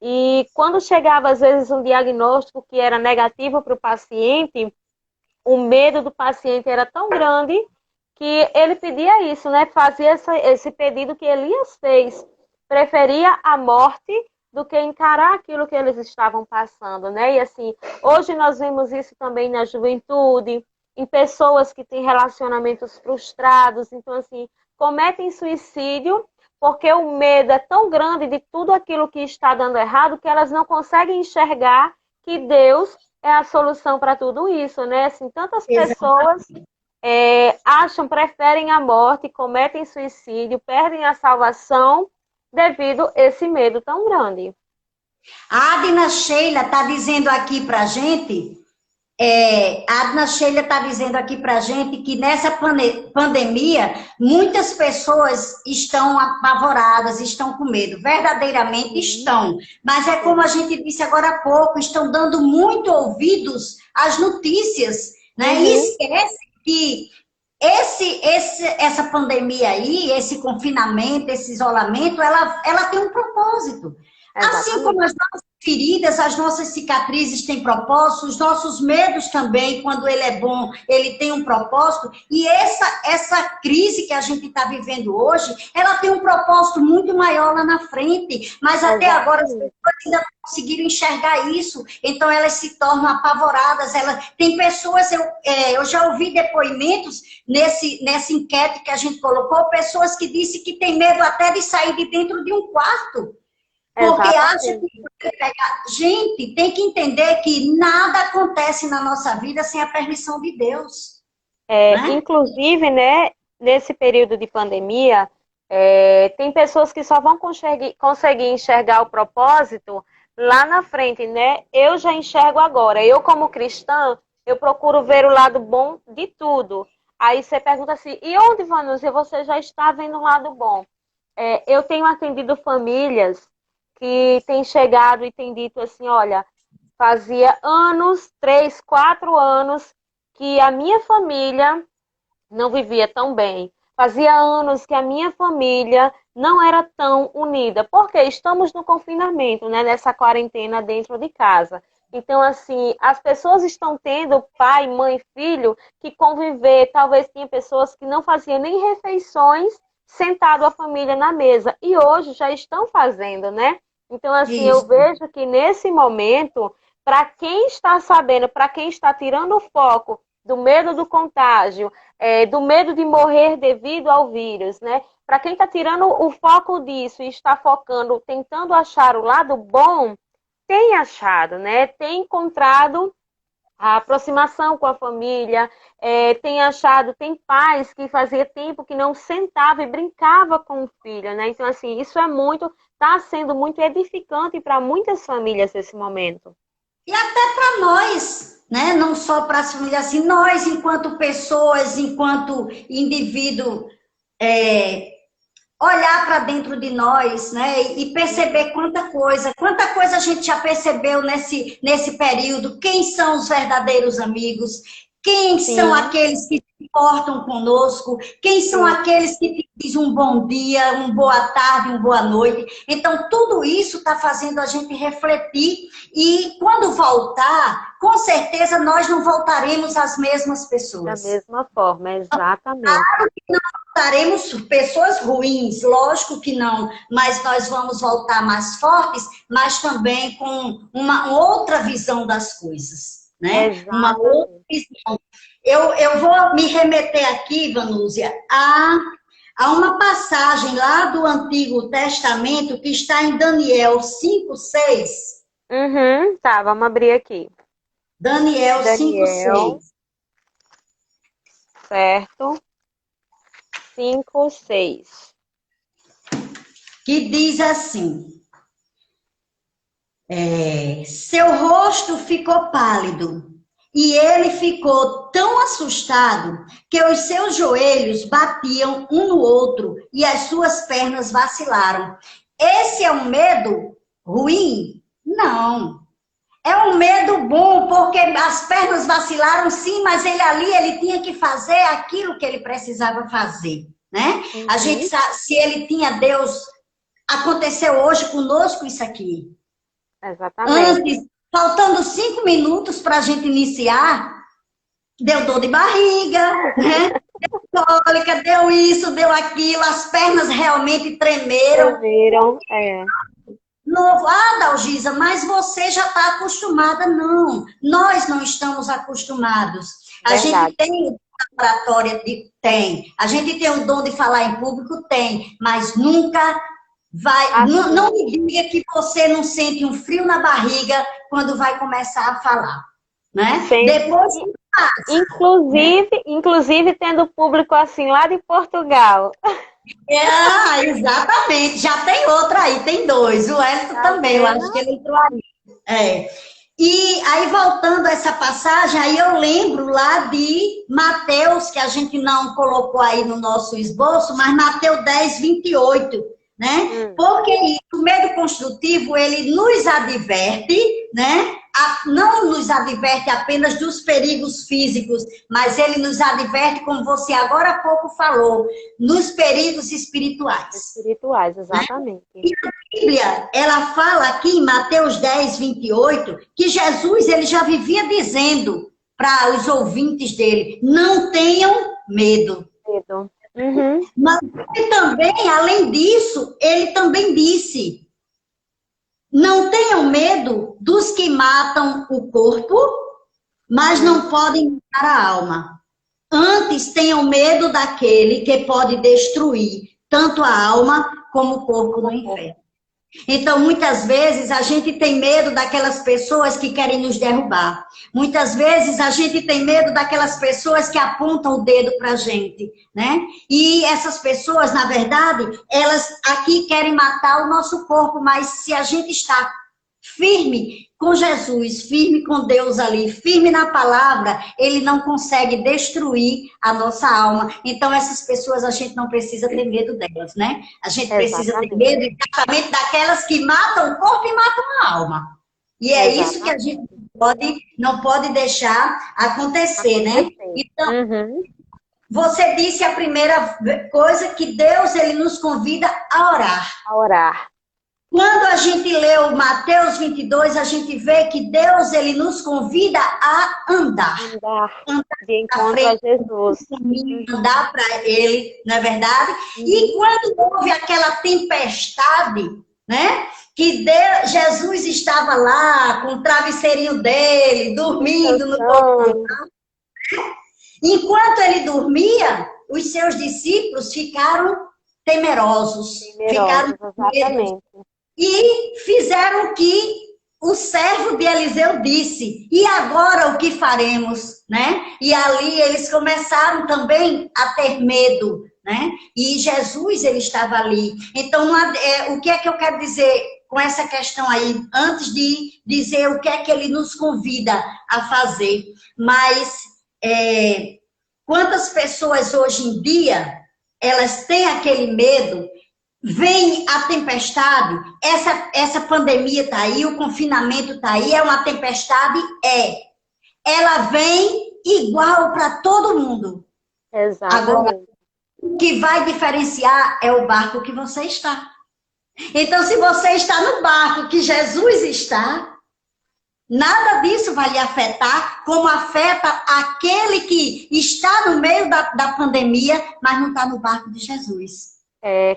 e quando chegava, às vezes, um diagnóstico que era negativo para o paciente, o medo do paciente era tão grande que ele pedia isso, né? Fazia esse pedido que Elias fez. Preferia a morte do que encarar aquilo que eles estavam passando, né? E assim, hoje nós vemos isso também na juventude, em pessoas que têm relacionamentos frustrados, então assim, cometem suicídio porque o medo é tão grande de tudo aquilo que está dando errado que elas não conseguem enxergar que Deus é a solução para tudo isso, né? Assim, tantas pessoas Exatamente. preferem a morte, cometem suicídio, perdem a salvação devido a esse medo tão grande. A Adna Sheila está dizendo aqui para gente, a Adna Sheila está dizendo aqui para gente que nessa pandemia muitas pessoas estão apavoradas, estão com medo, verdadeiramente Sim, estão. Mas é como sim. a gente disse agora há pouco, estão dando muito ouvidos às notícias, né? E Uhum, esquece que essa pandemia aí, esse confinamento, esse isolamento, ela tem um propósito. Assim como exatamente. as nossas feridas, as nossas cicatrizes têm propósito, os nossos medos também, quando ele é bom, ele tem um propósito. E essa crise que a gente está vivendo hoje, ela tem um propósito muito maior lá na frente. Mas até agora as Exatamente. pessoas ainda não conseguiram enxergar isso. Então elas se tornam apavoradas. Tem pessoas, eu já ouvi depoimentos nessa enquete que a gente colocou, pessoas que dizem que tem medo até de sair de dentro de um quarto. Porque acha que Exatamente. vai pegar. Gente, tem que entender que nada acontece na nossa vida sem a permissão de Deus, né? Inclusive, né, nesse período de pandemia, tem pessoas que só vão conseguir enxergar o propósito lá na frente, né? Eu já enxergo agora. Eu, como cristã, eu procuro ver o lado bom de tudo. Aí você pergunta assim, e onde, Vanúzia, você já está vendo o lado bom? Eu tenho atendido famílias que têm chegado e têm dito assim, olha, fazia anos, 3, 4 anos, que a minha família não vivia tão bem. Fazia anos que a minha família não era tão unida, porque estamos no confinamento, né, nessa quarentena dentro de casa. Então, assim, as pessoas estão tendo pai, mãe, filho que conviver. Talvez tinha pessoas que não faziam nem refeições sentado a família na mesa. E hoje já estão fazendo, né? Então, assim, eu Isso. vejo que nesse momento, para quem está sabendo, para quem está tirando o foco do medo do contágio, do medo de morrer devido ao vírus, né? Para quem está tirando o foco disso e está focando, tentando achar o lado bom, tem achado, né? Tem encontrado a aproximação com a família, tem achado, tem pais que fazia tempo que não sentava e brincava com o filho, né? Então, assim, isso está sendo muito edificante para muitas famílias nesse momento. E até para nós, né? Não só para as famílias, assim, nós, enquanto pessoas, enquanto indivíduo, é, olhar para dentro de nós, né? E perceber quanta coisa a gente já percebeu nesse período. Quem são os verdadeiros amigos? Quem são Sim, aqueles que se importam conosco? Quem são sim, aqueles que te dizem um bom dia, uma boa tarde, uma boa noite? Então, tudo isso está fazendo a gente refletir e quando voltar, com certeza nós não voltaremos às mesmas da pessoas. mesma forma, exatamente. Voltaremos pessoas ruins, lógico que não, mas nós vamos voltar mais fortes, mas também com uma outra visão das coisas, né? Uma outra Exatamente. visão. Eu vou me remeter aqui, Vanúzia, a uma passagem lá do Antigo Testamento que está em Daniel 5:6. Uhum, tá, vamos abrir aqui. Daniel 5, Daniel, 6. certo? 5, 6. Que diz assim: seu rosto ficou pálido e ele ficou tão assustado que os seus joelhos batiam um no outro e as suas pernas vacilaram. Esse é um medo ruim? Não. É um medo bom, porque as pernas vacilaram sim, mas ele tinha que fazer aquilo que ele precisava fazer, né? A gente Uhum, sabe, se ele tinha Deus, aconteceu hoje conosco isso aqui. exatamente. Antes, faltando 5 minutos para a gente iniciar, deu dor de barriga, né? Cólica, deu isso, deu aquilo, as pernas realmente tremeram. Preveram, Novo, Dalgisa, mas você já está acostumada. Não, nós não estamos acostumados. A gente verdade. tem oratória, tem. A gente tem o dom de falar em público, tem. Mas nunca vai. Não, Assim, não me diga que você não sente um frio na barriga quando vai começar a falar. né? Sempre. Depois passa. Inclusive tendo público assim lá de Portugal. Exatamente. Já tem outra aí, tem dois. O Wellington Tá também, eu acho vendo? que ele entrou aí. É. E aí, voltando a essa passagem, aí eu lembro lá de Mateus, que a gente não colocou aí no nosso esboço, mas Mateus 10:28, né? Porque o medo construtivo, ele nos adverte, né? Não nos adverte apenas dos perigos físicos, mas ele nos adverte, como você agora há pouco falou, nos perigos espirituais. Espirituais, exatamente. E a Bíblia, ela fala aqui em Mateus 10:28, que Jesus ele já vivia dizendo para os ouvintes dele, não tenham medo. Medo. Uhum. Mas ele também, além disso, ele também disse, não tenham medo dos que matam o corpo, mas não podem matar a alma. Antes tenham medo daquele que pode destruir tanto a alma como o corpo no inferno. Então, muitas vezes, a gente tem medo daquelas pessoas que querem nos derrubar. Muitas vezes, a gente tem medo daquelas pessoas que apontam o dedo para a gente, né? E essas pessoas, na verdade, elas aqui querem matar o nosso corpo, mas se a gente está firme com Jesus, firme com Deus ali, firme na palavra, ele não consegue destruir a nossa alma. Então, essas pessoas, a gente não precisa ter medo delas, né? A gente precisa ter medo exatamente daquelas que matam o corpo e matam a alma. E é isso que a gente não pode deixar acontecer, né? Então, você disse a primeira coisa, que Deus, ele nos convida a orar. A orar. Quando a gente lê o Mateus 22, a gente vê que Deus, ele nos convida a andar. Andar de encontro a Jesus. Andar para ele, não é verdade? E quando houve aquela tempestade, né? Que Jesus estava lá com o travesseirinho dele, dormindo no corpo. Enquanto ele dormia, os seus discípulos ficaram temerosos. Ficaram exatamente. E fizeram o que o servo de Eliseu disse. E agora o que faremos, né? E ali eles começaram também a ter medo, né? E Jesus, ele estava ali. Então, o que é que eu quero dizer com essa questão aí? Antes de dizer o que é que ele nos convida a fazer. Mas, quantas pessoas hoje em dia, elas têm aquele medo. Vem a tempestade, essa pandemia está aí, o confinamento está aí, é uma tempestade? Ela vem igual para todo mundo. Exatamente. Agora, o que vai diferenciar é o barco que você está. Então, se você está no barco que Jesus está, nada disso vai lhe afetar, como afeta aquele que está no meio da pandemia, mas não está no barco de Jesus.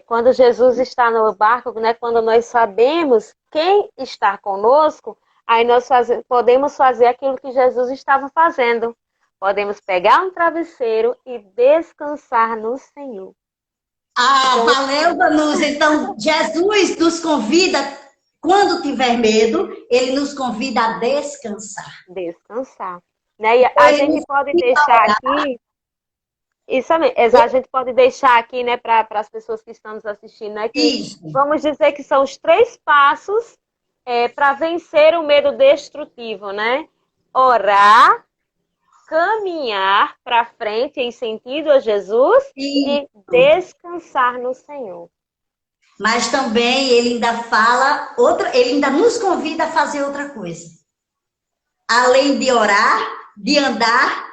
Quando Jesus está no barco, né, quando nós sabemos quem está conosco, aí nós podemos fazer aquilo que Jesus estava fazendo. Podemos pegar um travesseiro e descansar no Senhor. Valeu, Vanusa. Então, Jesus nos convida, quando tiver medo, ele nos convida a descansar. Descansar. Né? E a gente pode deixar aqui... Isso mesmo. A gente pode deixar aqui, né, para as pessoas que estão nos assistindo, né, que vamos dizer que são os 3 passos para vencer o medo destrutivo, né? Orar, caminhar para frente em sentido a Jesus e descansar no Senhor. Mas também ele ainda fala ele ainda nos convida a fazer outra coisa. Além de orar, de andar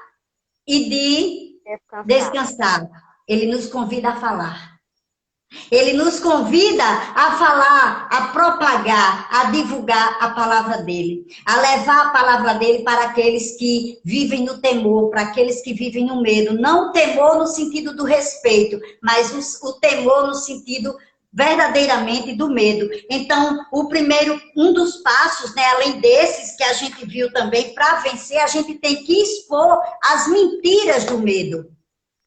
e de descansar. Ele nos convida a falar. Ele nos convida a falar, a propagar, a divulgar a palavra dele. A levar a palavra dele para aqueles que vivem no temor, para aqueles que vivem no medo. Não o temor no sentido do respeito, mas o temor no sentido verdadeiramente do medo. Então, um dos passos, né, além desses que a gente viu também, para vencer, a gente tem que expor as mentiras do medo.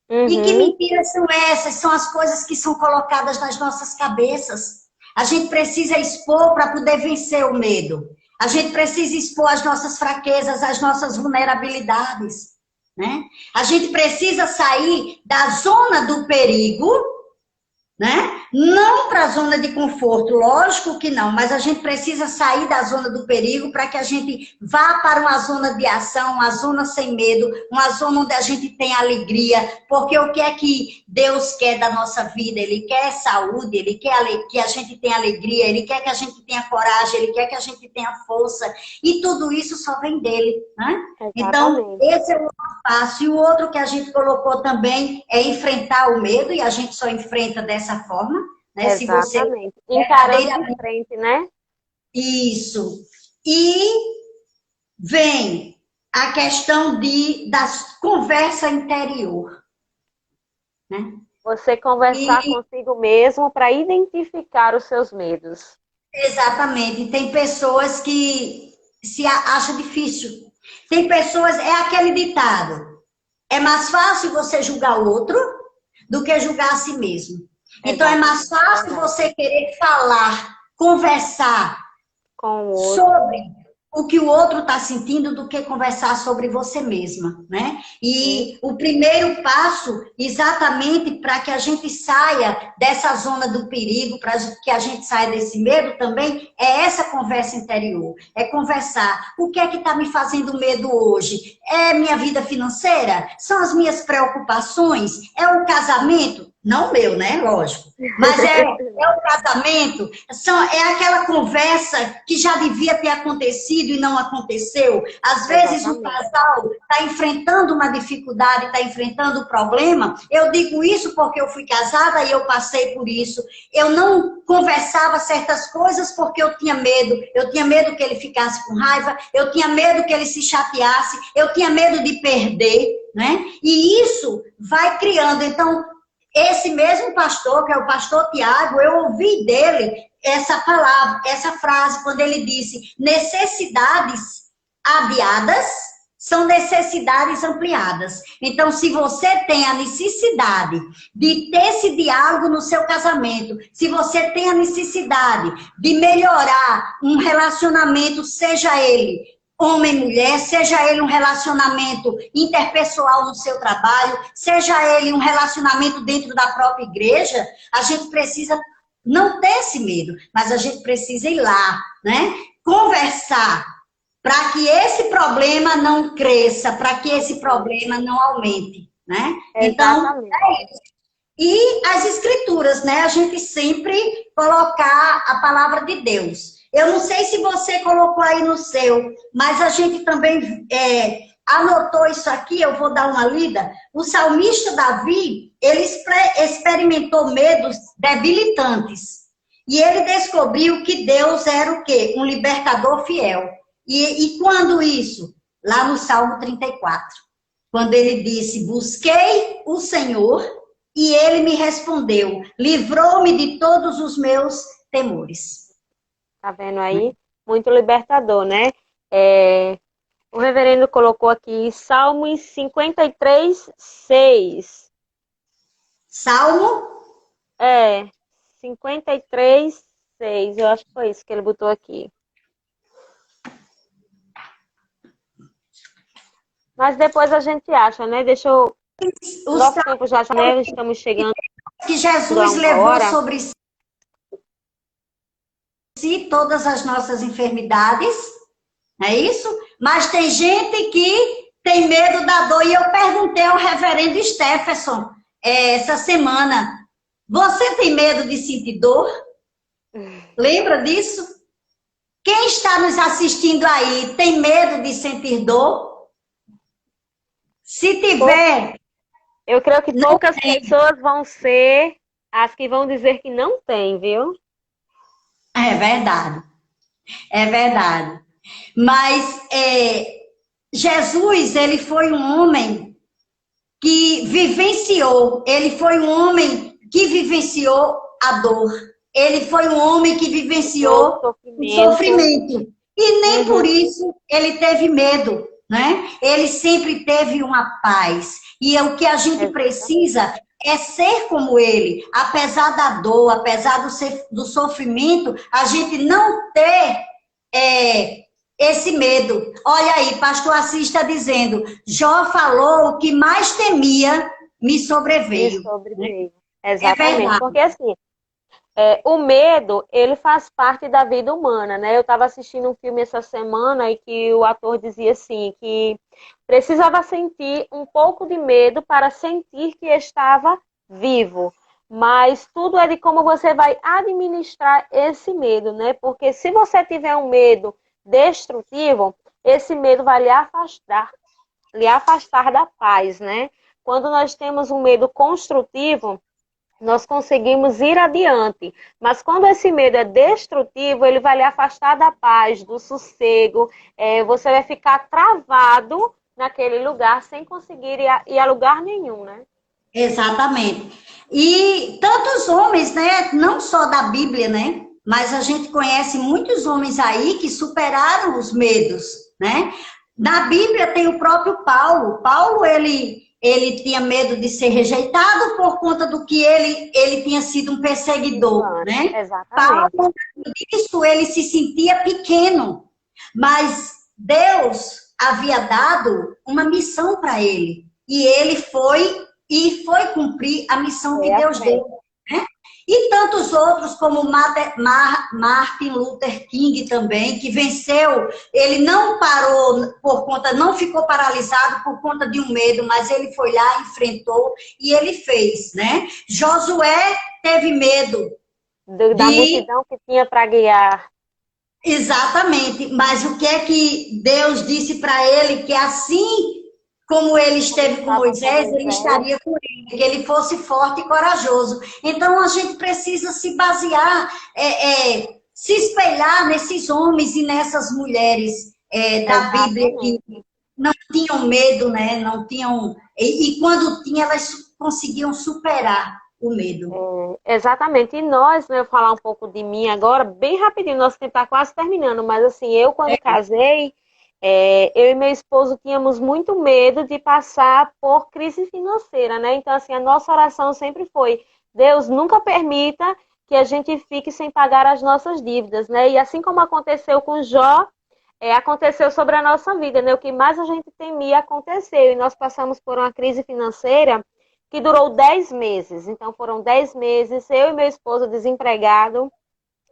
E que mentiras são essas? São as coisas que são colocadas nas nossas cabeças. A gente precisa expor para poder vencer o medo. A gente precisa expor as nossas fraquezas, as nossas vulnerabilidades, né? A gente precisa sair da zona do perigo, né? Não para a zona de conforto, lógico que não, mas a gente precisa sair da zona do perigo para que a gente vá para uma zona de ação, uma zona sem medo, uma zona onde a gente tem alegria, porque o que é que Deus quer da nossa vida? Ele quer saúde, Ele quer que a gente tenha alegria, Ele quer que a gente tenha coragem, Ele quer que a gente tenha força, e tudo isso só vem dele, né? Então, esse é o passo. E o outro que a gente colocou também é enfrentar o medo, e a gente só enfrenta dessa forma, né? Exatamente. Se você encarando de frente, né? Isso. E vem a questão da conversa interior, né? Você conversar consigo mesmo para identificar os seus medos. Exatamente. Tem pessoas que se acham difícil. Tem pessoas, é aquele ditado, é mais fácil você julgar o outro do que julgar a si mesmo. Então é mais fácil você querer falar, conversar sobre o que o outro está sentindo do que conversar sobre você mesma, né? E o primeiro passo, exatamente para que a gente saia dessa zona do perigo, para que a gente saia desse medo também, é essa conversa interior. É conversar. O que é que está me fazendo medo hoje? É minha vida financeira? São as minhas preocupações? É o casamento? Não meu, né? Lógico. Mas é o casamento? É aquela conversa que já devia ter acontecido e não aconteceu. Às vezes o casal está enfrentando uma dificuldade, está enfrentando um problema. Eu digo isso porque eu fui casada e eu passei por isso. Eu não conversava certas coisas porque eu tinha medo. Eu tinha medo que ele ficasse com raiva, eu tinha medo que ele se chateasse, eu tinha medo de perder, né? E isso vai criando. Então, esse mesmo pastor, que é o pastor Tiago, eu ouvi dele essa palavra, essa frase, quando ele disse: necessidades adiadas são necessidades ampliadas. Então, se você tem a necessidade de ter esse diálogo no seu casamento, se você tem a necessidade de melhorar um relacionamento, seja ele homem e mulher, seja ele um relacionamento interpessoal no seu trabalho, seja ele um relacionamento dentro da própria igreja, a gente precisa não ter esse medo, mas a gente precisa ir lá, né? Conversar para que esse problema não cresça, para que esse problema não aumente, né? Então, é isso. E as escrituras, né? A gente sempre colocar a palavra de Deus. Eu não sei se você colocou aí no seu, mas a gente também anotou isso aqui, eu vou dar uma lida. O salmista Davi, ele experimentou medos debilitantes. E ele descobriu que Deus era o quê? Um libertador fiel. E quando isso? Lá no Salmo 34. Quando ele disse: busquei o Senhor e ele me respondeu, livrou-me de todos os meus temores. Tá vendo aí? Muito libertador, né? O reverendo colocou aqui Salmos 53, 6. Salmo? 53, 6. Eu acho que foi isso que ele botou aqui. Mas depois a gente acha, né? Deixa eu... Nosso tempo já, né? Estamos chegando. Que Jesus levou sobre si todas as nossas enfermidades, é isso? Mas tem gente que tem medo da dor. E eu perguntei ao reverendo Stephenson essa semana: você tem medo de sentir dor? Lembra disso? Quem está nos assistindo aí tem medo de sentir dor? Se tiver... Eu creio que poucas pessoas vão ser as que vão dizer que não tem, viu? É verdade. É verdade. Mas Jesus, ele foi um homem que vivenciou. Ele foi um homem que vivenciou a dor. Ele foi um homem que vivenciou o sofrimento. E nem por isso ele teve medo, né? Ele sempre teve uma paz. E o que a gente precisa é ser como ele. Apesar da dor, apesar do sofrimento, a gente não ter esse medo. Olha aí, pastor Assis está dizendo, Jó falou o que mais temia me sobreveio. Me sobreveio. É Exatamente. verdade. Porque assim, o medo, ele faz parte da vida humana, né? Eu estava assistindo um filme essa semana e que o ator dizia assim, que precisava sentir um pouco de medo para sentir que estava vivo. Mas tudo é de como você vai administrar esse medo, né? Porque se você tiver um medo destrutivo, esse medo vai lhe afastar da paz, né? Quando nós temos um medo construtivo, nós conseguimos ir adiante. Mas quando esse medo é destrutivo, ele vai lhe afastar da paz, do sossego, você vai ficar travado naquele lugar sem conseguir ir a lugar nenhum, né? Exatamente. E tantos homens, né? Não só da Bíblia, né? Mas a gente conhece muitos homens aí que superaram os medos, né? Na Bíblia tem o próprio Paulo. Paulo, ele tinha medo de ser rejeitado por conta do que ele tinha sido um perseguidor, né? Exatamente. Paulo, isso ele se sentia pequeno, mas Deus havia dado uma missão para ele. E ele foi cumprir a missão que Deus deu. Né? E tantos outros, como Martin Luther King também, que venceu, ele não parou por conta, não ficou paralisado por conta de um medo, mas ele foi lá, enfrentou e ele fez, né? Josué teve medo Da multidão que tinha para guiar. Exatamente, mas o que é que Deus disse para ele? Que assim como ele esteve com Moisés, ele estaria com ele, que ele fosse forte e corajoso. Então a gente precisa se basear, se espelhar nesses homens e nessas mulheres da Bíblia que não tinham medo, né? Não tinham, e quando tinham, elas conseguiam superar o medo. Exatamente. E nós, né, eu vou falar um pouco de mim agora, bem rapidinho, nosso tempo está quase terminando, mas assim, eu quando casei, eu e meu esposo tínhamos muito medo de passar por crise financeira, né? Então, assim, a nossa oração sempre foi, Deus, nunca permita que a gente fique sem pagar as nossas dívidas, né? E assim como aconteceu com Jó, aconteceu sobre a nossa vida, né? O que mais a gente temia aconteceu, e nós passamos por uma crise financeira que durou 10 meses. Então, foram 10 meses, eu e meu esposo desempregado,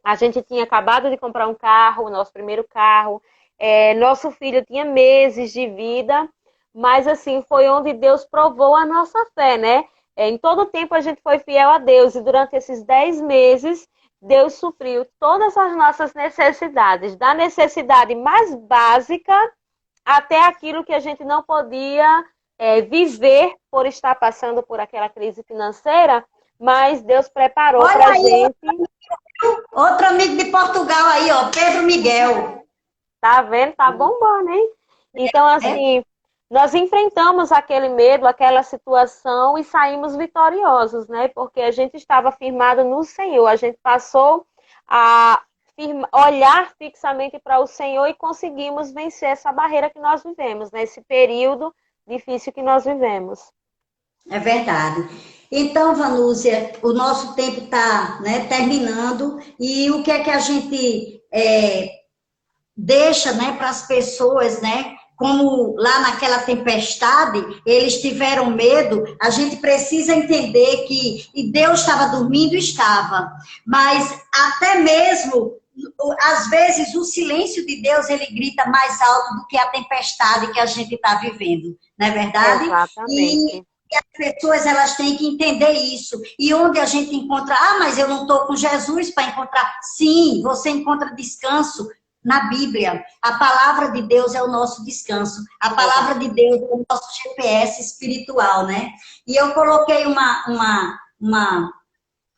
a gente tinha acabado de comprar um carro, o nosso primeiro carro, nosso filho tinha meses de vida, mas assim, foi onde Deus provou a nossa fé, né? Em todo o tempo a gente foi fiel a Deus, e durante esses 10 meses, Deus supriu todas as nossas necessidades, da necessidade mais básica até aquilo que a gente não podia viver por estar passando por aquela crise financeira, mas Deus preparou para a gente. Outro amigo de Portugal aí, ó, Pedro Miguel. Tá vendo? Tá bombando, hein? Então, assim, nós enfrentamos aquele medo, aquela situação e saímos vitoriosos, né? Porque a gente estava firmado no Senhor, a gente passou a olhar fixamente para o Senhor e conseguimos vencer essa barreira que nós vivemos, nesse período difícil que nós vivemos. É verdade. Então, Vanúzia, o nosso tempo está, né, terminando, e o que é que a gente deixa, né, para as pessoas, né, como lá naquela tempestade, eles tiveram medo, a gente precisa entender que e Deus estava dormindo, estava, mas até mesmo, às vezes, o silêncio de Deus, ele grita mais alto do que a tempestade que a gente está vivendo, não é verdade? Exatamente. E as pessoas, elas têm que entender isso. E onde a gente encontra, mas eu não estou com Jesus para encontrar. Sim, você encontra descanso na Bíblia. A palavra de Deus é o nosso descanso. A palavra de Deus é o nosso GPS espiritual, né? E eu coloquei uma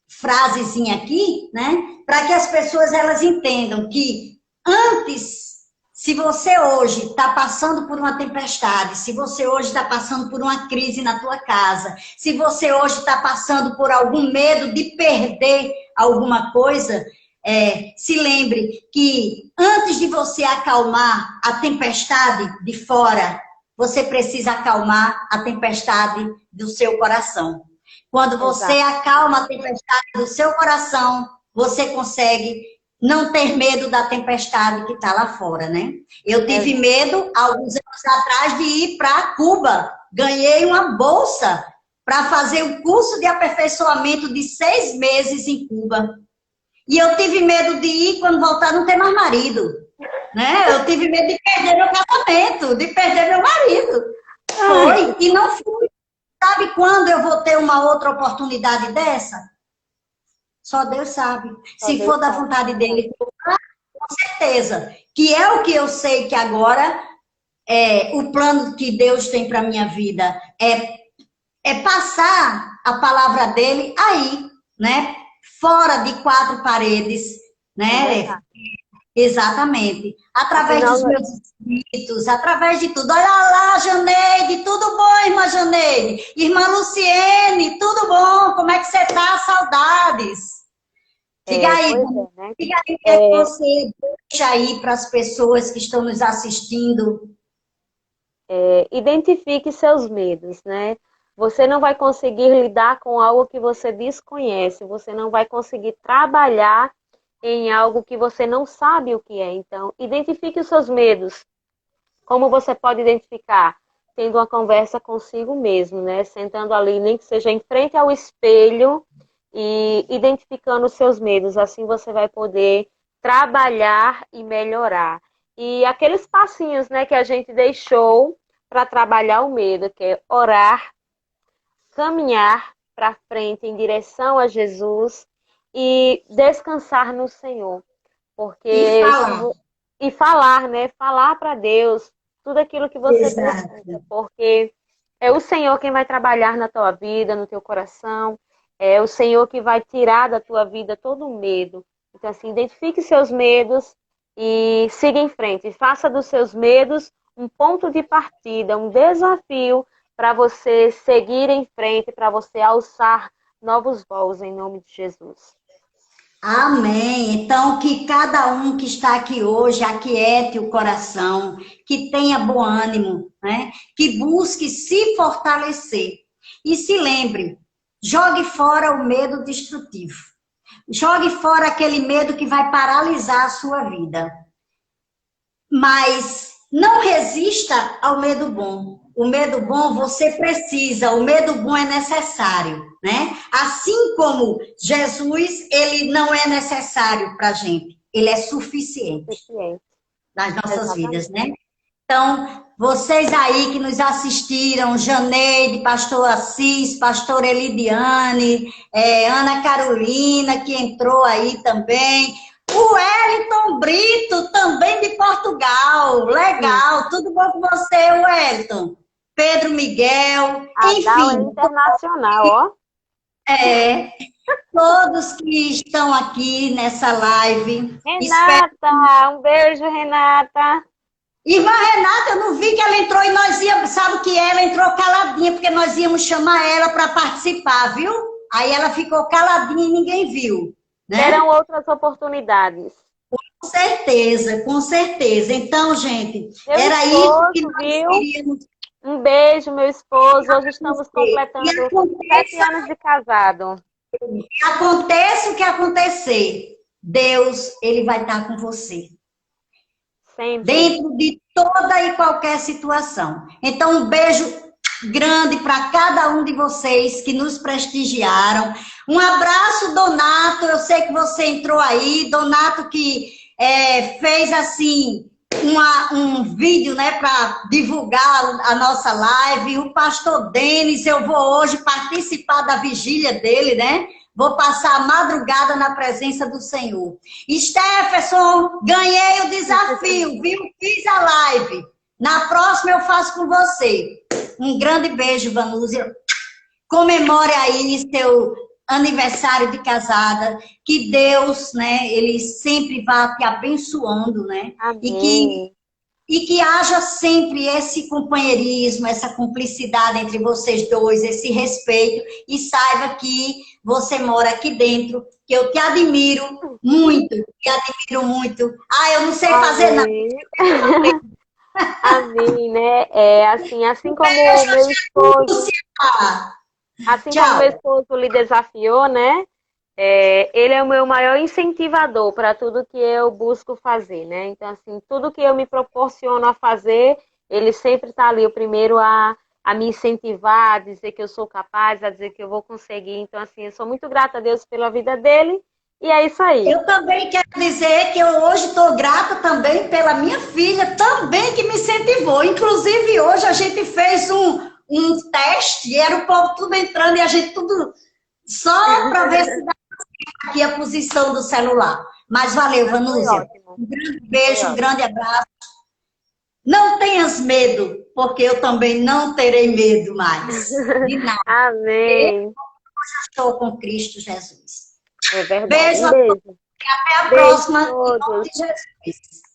frasezinha aqui, né? Para que as pessoas, elas entendam que antes, se você hoje está passando por uma tempestade, se você hoje está passando por uma crise na tua casa, se você hoje está passando por algum medo de perder alguma coisa, se lembre que antes de você acalmar a tempestade de fora, você precisa acalmar a tempestade do seu coração. Quando você acalma a tempestade do seu coração, você consegue não ter medo da tempestade que está lá fora, né? Eu tive medo, alguns anos atrás, de ir para Cuba. Ganhei uma bolsa para fazer um curso de aperfeiçoamento de 6 meses em Cuba. E eu tive medo de ir, quando voltar, não ter mais marido. Né? Eu tive medo de perder meu casamento, de perder meu marido. Foi, e não fui. Sabe quando eu vou ter uma outra oportunidade dessa? Só Deus sabe. Se for da vontade dele, com certeza. Que é o que eu sei que agora, o plano que Deus tem para minha vida é passar a palavra dele aí, né? Fora de 4 paredes, né? Exatamente. Através dos meus inscritos, através de tudo. Olha lá, Janeide, tudo bom, irmã Janeide? Irmã Luciene, tudo bom? Como é que você tá? Saudades. Diga aí, né? diga aí o que você deixa aí para as pessoas que estão nos assistindo. Identifique seus medos, né? Você não vai conseguir lidar com algo que você desconhece, você não vai conseguir trabalhar em algo que você não sabe o que é. Então, identifique os seus medos. Como você pode identificar? Tendo uma conversa consigo mesmo, né? Sentando ali, nem que seja em frente ao espelho e identificando os seus medos. Assim você vai poder trabalhar e melhorar. E aqueles passinhos, né, que a gente deixou para trabalhar o medo, que é orar, caminhar para frente em direção a Jesus e descansar no Senhor. Porque e falar, né? Falar para Deus tudo aquilo que você precisa, porque é o Senhor quem vai trabalhar na tua vida, no teu coração, é o Senhor que vai tirar da tua vida todo o medo. Então, assim, identifique seus medos e siga em frente. Faça dos seus medos um ponto de partida, um desafio para você seguir em frente, para você alçar novos voos em nome de Jesus. Amém. Então, que cada um que está aqui hoje aquiete o coração, que tenha bom ânimo, né? Que busque se fortalecer. E se lembre, jogue fora o medo destrutivo. Jogue fora aquele medo que vai paralisar a sua vida. Mas não resista ao medo bom. O medo bom você precisa, o medo bom é necessário, né? Assim como Jesus, ele não é necessário para a gente, ele é suficiente nas nossas vidas, né? Então, vocês aí que nos assistiram, Janeide, Pastor Assis, Pastor Elidiane, Ana Carolina, que entrou aí também, o Wellington Brito, também de Portugal, legal, tudo bom com você, Wellington? Pedro Miguel, enfim. É internacional, ó. Todos que estão aqui nessa live. Renata, um beijo, Renata. Irmã Renata, eu não vi que ela entrou e nós íamos, sabe o que é? Ela entrou caladinha, porque nós íamos chamar ela para participar, viu? Aí ela ficou caladinha e ninguém viu. Né? Terão outras oportunidades. Com certeza, com certeza. Então, gente, meu era esposo, isso que nós queríamos. Um beijo, meu esposo. Hoje estamos completando 7 anos de casado. Aconteça o que acontecer, Deus, ele vai estar com você. Sempre. Dentro de toda e qualquer situação. Então, um beijo grande para cada um de vocês que nos prestigiaram. Um abraço, Donato. Eu sei que você entrou aí. Donato que fez assim um vídeo, né, para divulgar a nossa live. O pastor Denis, eu vou hoje participar da vigília dele, né? Vou passar a madrugada na presença do Senhor. Stephenson, ganhei o desafio, viu? Fiz a live. Na próxima eu faço com você. Um grande beijo, Vanúzia. Comemore aí seu aniversário de casada. Que Deus, né, ele sempre vá te abençoando, né? Amém. E que haja sempre esse companheirismo, essa cumplicidade entre vocês dois, esse respeito. E saiba que você mora aqui dentro, que eu te admiro muito, te admiro muito. Ah, eu não sei fazer nada. Amém, né? Assim como o meu esposo... Assim como meu esposo lhe desafiou, né? ele é o meu maior incentivador para tudo que eu busco fazer, né? Então, assim, tudo que eu me proporciono a fazer, ele sempre está ali, o primeiro a me incentivar, a dizer que eu sou capaz, a dizer que eu vou conseguir. Então, assim, eu sou muito grata a Deus pela vida dele, e é isso aí. Eu também quero dizer que eu hoje estou grata também pela minha filha, também que me incentivou. Inclusive, hoje a gente fez um teste, e era o povo tudo entrando e a gente tudo só para ver se dá aqui a posição do celular. Mas valeu, Mas foi Vanúzia. ótimo. Um grande Foi beijo, um ótimo. grande abraço. Não tenhas medo, porque eu também não terei medo mais. De nada. Eu Amém. estou com Cristo Jesus. É verdade. Beijo Um a todos. beijo. Até a Beijo a próxima. Em nome todos. de Jesus.